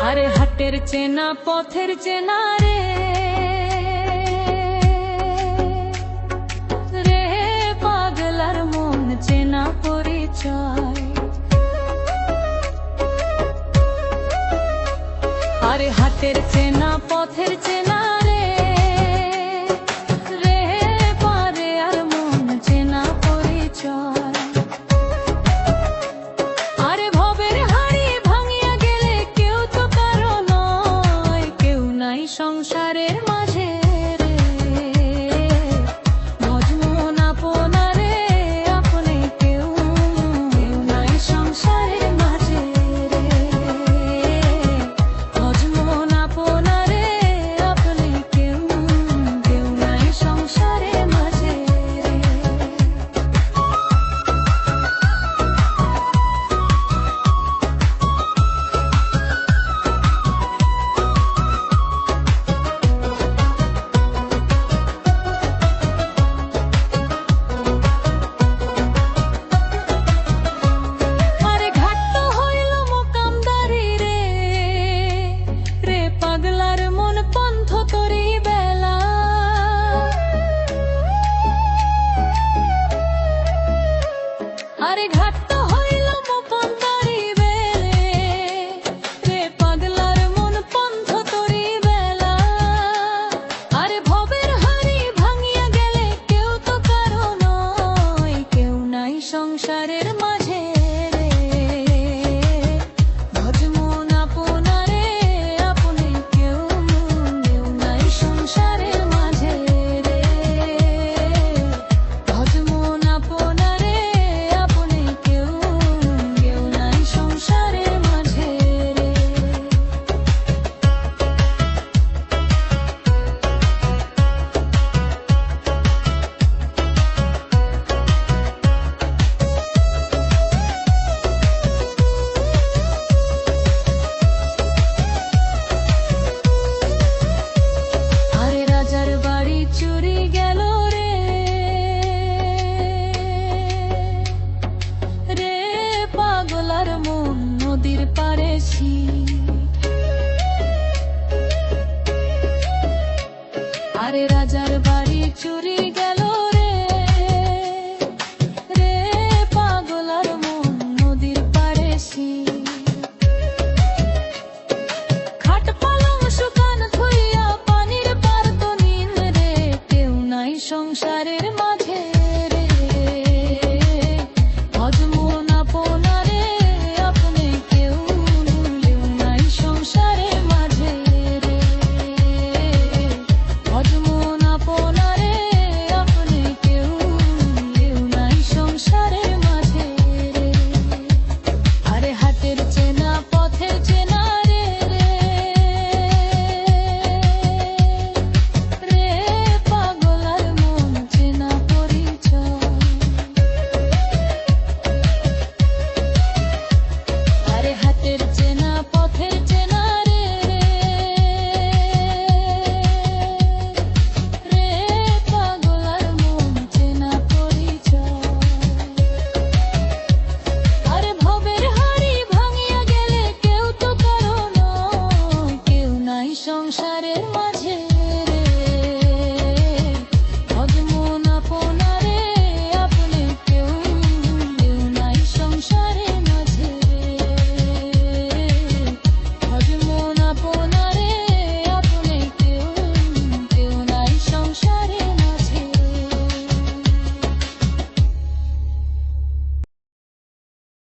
আরে হাটের চেনা পথের চেনা রে রে পাগলার মন চেনা পরিচয়। আরে হাটের চেনা পথের চেনা রে রে পারে আর মন চেনা পরিচয়। আরে ভবের হাড়ি ভাঙিয়া গেলে কেউ তো কারো নয়, কেউ নাই সংসারের মাঝে রে ভজমন আপনারে আপনি কেউ নাই সংসারের মাঝে রে ভজমন আপনারে আপনি কেউ নাই সংসারের মাঝে রে। আরে ঘাট তো হইল মুকন্দারি বেলে রে পাগলার মন পন্থ তরি বেলা। আরে ভবের হাড়ি ভাঙিয়া গেলে কেউ তো কারো নয়, কেউ নাই সংসারের মাঝে রে ভজমন আপনারে আপনি কেউ নাই সংসারের মাঝে রে ভজমন আপনারে চুরি গেল রে রে পাগলার মন নদীর পারে আরে রাজার বাড়ি চুরি